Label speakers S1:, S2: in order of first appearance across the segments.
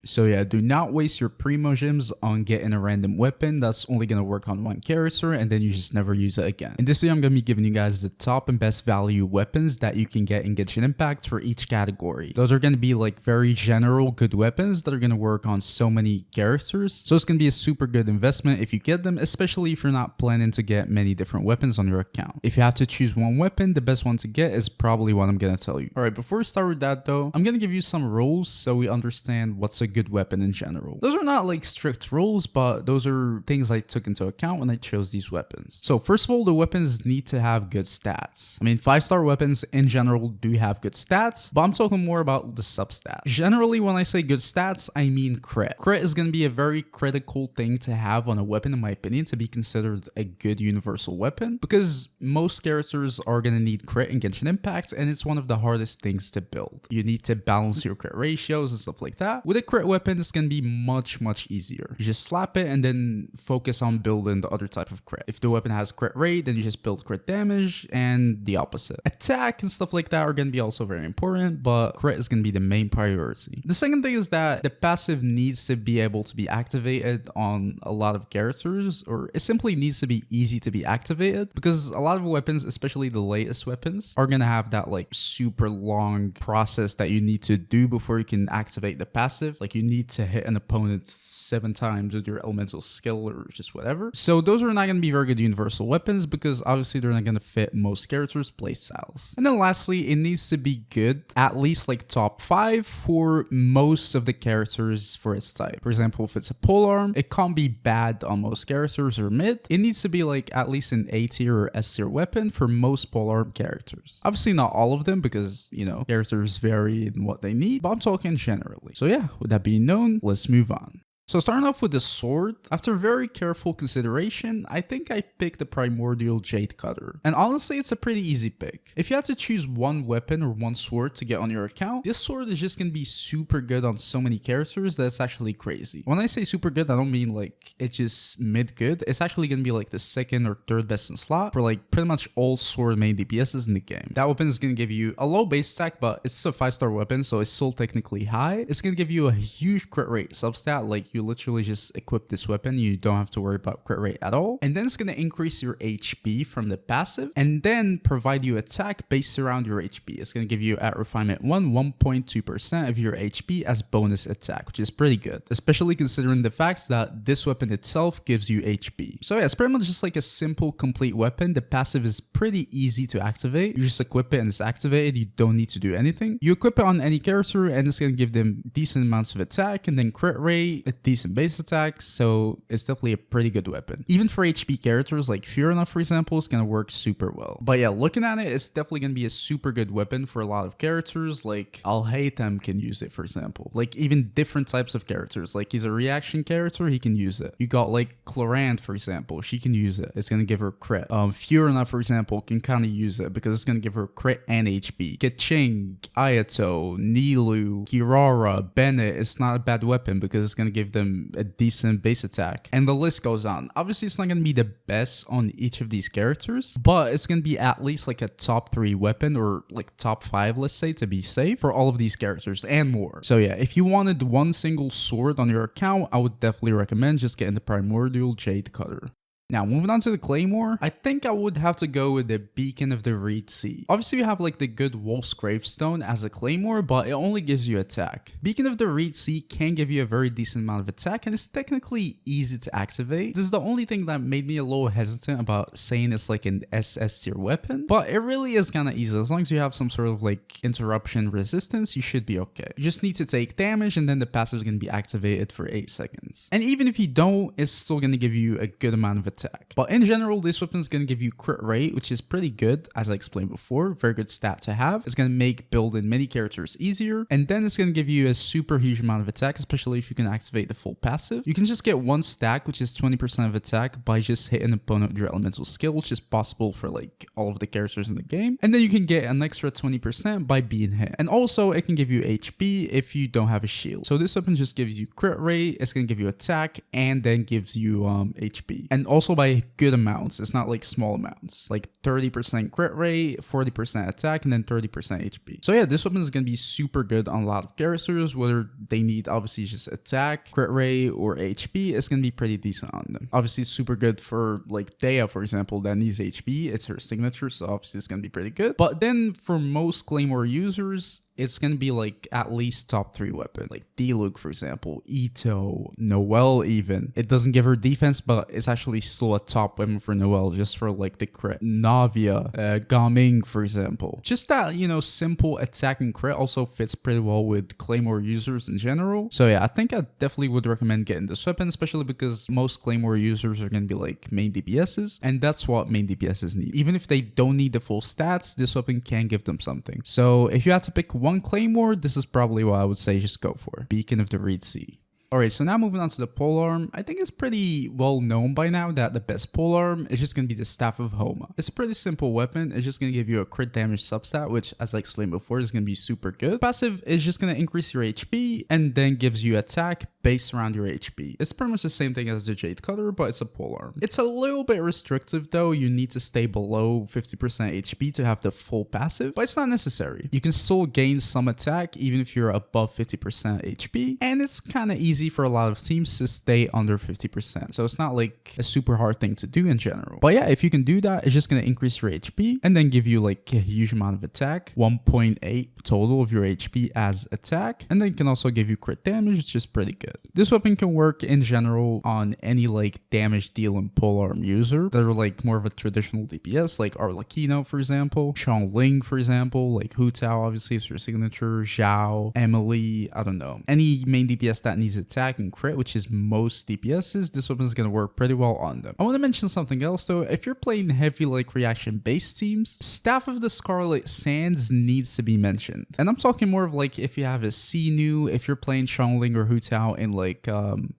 S1: So yeah, do not waste your primo gems on getting a random weapon that's only gonna work on one character and then you just never use it again. In this video, I'm gonna be giving you guys the top and best value weapons that you can get in Genshin Impact for each category. Those are gonna be like very general good weapons that are gonna work on so many characters. So it's gonna be a super good investment if you get them, especially if you're not planning to get many different weapons on your account. If you have to choose one weapon, the best one to get is probably what I'm gonna tell you. Alright, before we start with that though, I'm gonna give you some rules so we understand what's a good weapon in general. Those are not like strict rules, but those are things I took into account when I chose these weapons. So first of all, the weapons need to have good stats. I mean, 5-star weapons in general do have good stats, but I'm talking more about the substats. Generally, when I say good stats, I mean crit. Crit is going to be a very critical thing to have on a weapon, in my opinion, to be considered a good universal weapon, because most characters are going to need crit in Genshin Impact, and it's one of the hardest things to build. You need to balance your crit ratios and stuff like that. With a crit weapon, it's going to be much easier. You just slap it and then focus on building the other type of crit. If the weapon has crit rate, then you just build crit damage, and the opposite. Attack and stuff like that are going to be also very important, but crit is going to be the main priority. The second thing is that the passive needs to be able to be activated on a lot of characters, or it simply needs to be easy to be activated, because a lot of weapons, especially the latest weapons, are going to have that like super long process that you need to do before you can activate the passive. Like you need to hit an opponent 7 times with your elemental skill or just whatever. So those are not going to be very good universal weapons, because obviously they're not going to fit most characters' playstyles. And then lastly, it needs to be good, at least like top 5 for most of the characters for its type. For example, if it's a polearm, it can't be bad on most characters or mid. It needs to be like at least an A tier or S tier weapon for most polearm characters. Obviously not all of them, because you know, characters vary in what they need, but I'm talking generally. So yeah, with that being known, let's move on. So starting off with the sword, after very careful consideration, I think I picked the Primordial Jade Cutter. And honestly, it's a pretty easy pick. If you had to choose one weapon or one sword to get on your account, this sword is just going to be super good on so many characters that it's actually crazy. When I say super good, I don't mean like it's just mid good. It's actually going to be like the second or third best in slot for like pretty much all sword main DPSs in the game. That weapon is going to give you a low base attack, but it's a 5-star weapon, so it's still technically high. It's going to give you a huge crit rate substat, like you literally just equip this weapon, you don't have to worry about crit rate at all, and then it's going to increase your HP from the passive and then provide you attack based around your HP. It's going to give you at refinement 1.2% of your HP as bonus attack, which is pretty good, especially considering the fact that this weapon itself gives you HP. So yeah, it's pretty much just like a simple complete weapon. The passive is pretty easy to activate. You just equip it and it's activated. You don't need to do anything. You equip it on any character and it's going to give them decent amounts of attack and then crit rate, a decent base attacks, so it's definitely a pretty good weapon. Even for HP characters like Fiorina, for example, it's going to work super well. But yeah, looking at it, it's definitely going to be a super good weapon for a lot of characters. Like Alhaitham can use it, for example. Like even different types of characters. Like he's a reaction character, he can use it. You got like Clorant, for example, she can use it. It's going to give her crit. Fiorina, for example, can kind of use it because it's going to give her crit and HP. Keqing, Ayato, Nilu, Kirara, Bennett, it's not a bad weapon because it's going to give them a decent base attack, and the list goes on. Obviously it's not going to be the best on each of these characters, but it's going to be at least like a top 3 weapon, or like top 5, let's say, to be safe for all of these characters and more. So yeah, if you wanted one single sword on your account, I would definitely recommend just getting the Primordial Jade Cutter. Now, moving on to the Claymore, I think I would have to go with the Beacon of the Reed Sea. Obviously, you have like the good Wolf's Gravestone as a Claymore, but it only gives you attack. Beacon of the Reed Sea can give you a very decent amount of attack, and it's technically easy to activate. This is the only thing that made me a little hesitant about saying it's like an SS tier weapon, but it really is kind of easy. As long as you have some sort of like interruption resistance, you should be okay. You just need to take damage, and then the passive is going to be activated for 8 seconds. And even if you don't, it's still going to give you a good amount of attack. But in general, this weapon is going to give you crit rate, which is pretty good, as I explained before. Very good stat to have. It's going to make building many characters easier, and then it's going to give you a super huge amount of attack, especially if you can activate the full passive. You can just get 1 stack, which is 20% of attack, by just hitting an opponent with your elemental skill, which is possible for like all of the characters in the game. And then you can get an extra 20% by being hit. And also it can give you HP if you don't have a shield. So this weapon just gives you crit rate, it's going to give you attack, and then gives you HP. And also also by good amounts. It's not like small amounts, like 30% crit rate, 40% attack, and then 30% HP. So yeah, this weapon is going to be super good on a lot of characters, whether they need obviously just attack, crit rate, or HP. It's going to be pretty decent on them. Obviously it's super good for like Dea, for example, that needs HP. It's her signature, so obviously it's going to be pretty good. But then for most Claymore users, it's going to be like at least top 3 weapon, like D-Luke, for example, Ito, Noelle even. It doesn't give her defense, but it's actually still a top weapon for Noelle just for like the crit. Navia, Gaming, for example. Just that, you know, simple attack and crit also fits pretty well with Claymore users in general. So yeah, I think I definitely would recommend getting this weapon, especially because most Claymore users are going to be like main DPSs, and that's what main DPSs need. Even if they don't need the full stats, this weapon can give them something. So if you had to pick one Claymore, this is probably what I would say just go for. Beacon of the Reed Sea. Alright, so now moving on to the polearm. I think it's pretty well known by now that the best polearm is just going to be the Staff of Homa. It's a pretty simple weapon. It's just going to give you a crit damage substat, which, as I explained before, is going to be super good. Passive is just going to increase your HP and then gives you attack based around your HP. It's pretty much the same thing as the Jade Cutter, but it's a polearm. It's a little bit restrictive though. You need to stay below 50% HP to have the full passive, but it's not necessary. You can still gain some attack even if you're above 50% HP, and it's kind of easy for a lot of teams to stay under 50%. So it's not like a super hard thing to do in general. But yeah, if you can do that, it's just going to increase your HP and then give you like a huge amount of attack, 1.8 total of your HP as attack, and then can also give you crit damage, which is pretty good. This weapon can work in general on any like damage dealing polearm user that are like more of a traditional DPS, like Arlecchino, for example, Xiangling, for example, like Hu Tao, obviously is your signature, Zhao, Emily, I don't know. Any main DPS that needs attack and crit, which is most DPSs, this weapon is going to work pretty well on them. I want to mention something else though. If you're playing heavy like reaction based teams, Staff of the Scarlet Sands needs to be mentioned. And I'm talking more of like if you have a Xinu, if you're playing Xiangling or Hu Tao in like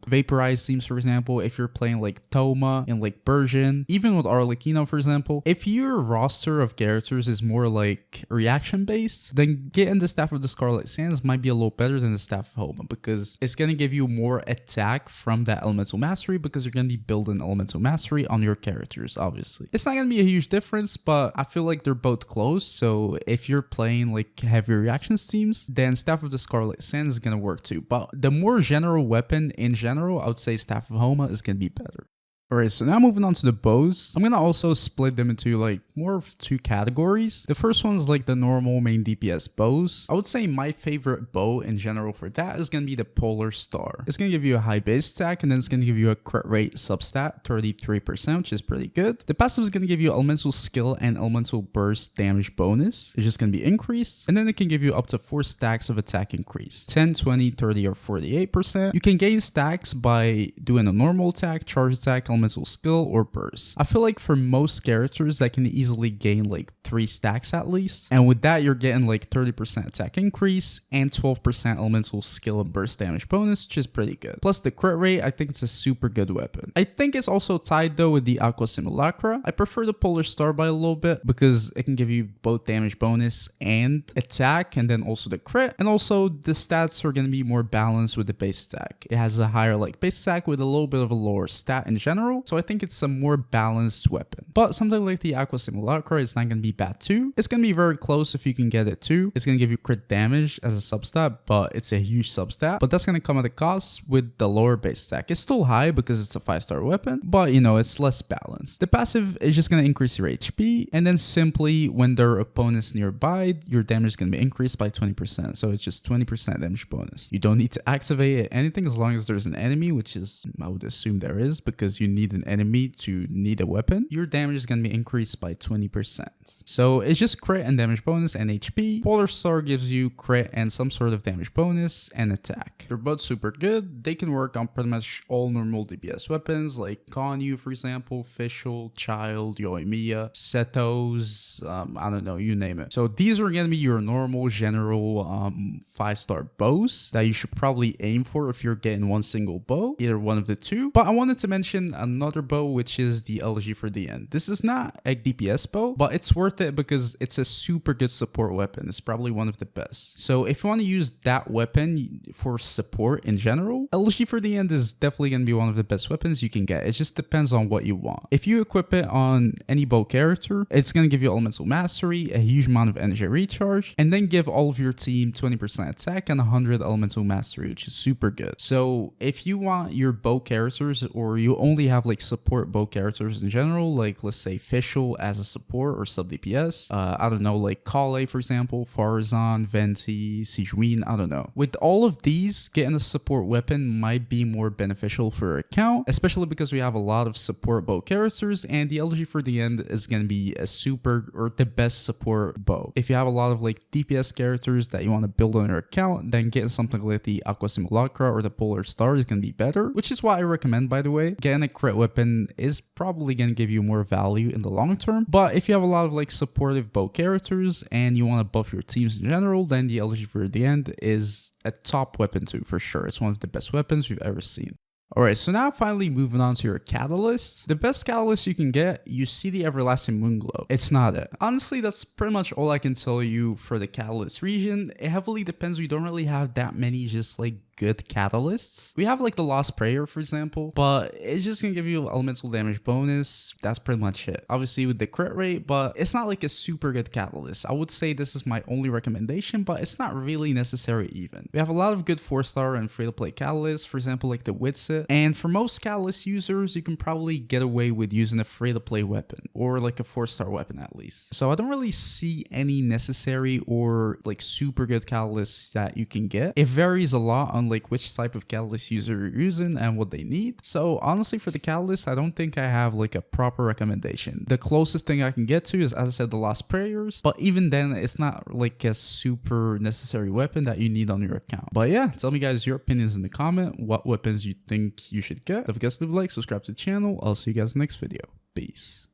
S1: vaporized teams, for example, if you're playing like Toma in like Bergen, even with Arlecchino, for example, if your roster of characters is more like reaction based, then getting the Staff of the Scarlet Sands might be a little better than the Staff of Homa, because it's going to give you more attack from that elemental mastery, because you're going to be building elemental mastery on your characters. Obviously it's not going to be a huge difference, but I feel like they're both close. So if you're playing like heavy reactions teams, then Staff of the Scarlet Sands is going to work too. But the more general weapon in general, I would say Staff of Homa is going to be better. Alright, so now moving on to the bows. I'm going to also split them into like more of 2 categories. The first one is like the normal main DPS bows. I would say my favorite bow in general for that is going to be the Polar Star. It's going to give you a high base attack, and then it's going to give you a crit rate substat, 33%, which is pretty good. The passive is going to give you elemental skill and elemental burst damage bonus. It's just going to be increased, and then it can give you up to 4 stacks of attack increase, 10, 20, 30, or 48%. You can gain stacks by doing a normal attack, charge attack, elemental skill, or burst. I feel like for most characters that can easily gain like 3 stacks at least, and with that you're getting like 30% attack increase and 12% elemental skill and burst damage bonus, which is pretty good. Plus the crit rate, I think it's a super good weapon. I think it's also tied though with the Aqua Simulacra. I prefer the Polar Star by a little bit because it can give you both damage bonus and attack, and then also the crit, and also the stats are going to be more balanced with the base attack. It has a higher like base attack with a little bit of a lower stat in general, so I think it's a more balanced weapon. But something like the Aqua Simulacra is not going to be bad too. It's going to be very close if you can get it too. It's going to give you crit damage as a substat, but it's a huge substat. But that's going to come at a cost with the lower base attack. It's still high because it's a 5-star weapon, but you know, it's less balanced. The passive is just going to increase your HP, and then simply when there are opponents nearby, your damage is going to be increased by 20%. So it's just 20% damage bonus. You don't need to activate anything as long as there's an enemy, which is, I would assume there is, because you need an enemy to need a weapon. Your damage is going to be increased by 20%. So it's just crit and damage bonus and HP. Polar Star gives you crit and some sort of damage bonus and attack. They're both super good. They can work on pretty much all normal DPS weapons like Konyu, for example, Fischl, Child, Yoimiya, Setos, I don't know, you name it. So these are going to be your normal general 5-star bows that you should probably aim for if you're getting one single bow, either one of the two. But I wanted to mention another bow, which is the elegy for the end. This is not a DPS bow, but it's worth it because it's a super good support weapon. It's probably one of the best. So if you want to use that weapon for support in general, elegy for the end is definitely going to be one of the best weapons you can get. It just depends on what you want. If you equip it on any bow character, it's going to give you elemental mastery, a huge amount of energy recharge, and then give all of your team 20% attack and 100 elemental mastery, which is super good. So if you want your bow characters, or you only have like support bow characters in general, like let's say Fischl as a support or sub DPS, I don't know, like Kale for example, Farazan, Venti, Sejuani, I don't know. With all of these, getting a support weapon might be more beneficial for your account, especially because we have a lot of support bow characters, and the elegy for the end is going to be a super or the best support bow. If you have a lot of like DPS characters that you want to build on your account, then getting something like the Aqua Simulacra or the Polar Star is going to be better, which is why I recommend, by the way. Getting a crit weapon is probably going to give you more value in the long term, but if you have a lot of like supportive bow characters and you want to buff your teams in general, then the elegy for the end is a top weapon too, for sure. It's one of the best weapons we've ever seen. Alright, so now finally moving on to your catalyst. The best catalyst you can get, you see the Everlasting Moonglow. It's not it. Honestly, that's pretty much all I can tell you for the catalyst region. It heavily depends. We don't really have that many just like good catalysts. We have like the Lost Prayer, for example, but it's just gonna give you elemental damage bonus. That's pretty much it. Obviously with the crit rate, but it's not like a super good catalyst. I would say this is my only recommendation, but it's not really necessary even. We have a lot of good 4-star and free-to-play catalysts, for example like the Witsit, and for most catalyst users, you can probably get away with using a free-to-play weapon, or like a 4-star weapon at least. So I don't really see any necessary or like super good catalysts that you can get. It varies a lot on like which type of catalyst user you're using and what they need. So honestly, for the catalyst, I don't think I have like a proper recommendation. The closest thing I can get to is, as I said, the Lost Prayers, but even then it's not like a super necessary weapon that you need on your account. But yeah, tell me guys your opinions in the comment, what weapons you think you should get. Don't forget to leave a like, subscribe to the channel. I'll see you guys in the next video. Peace.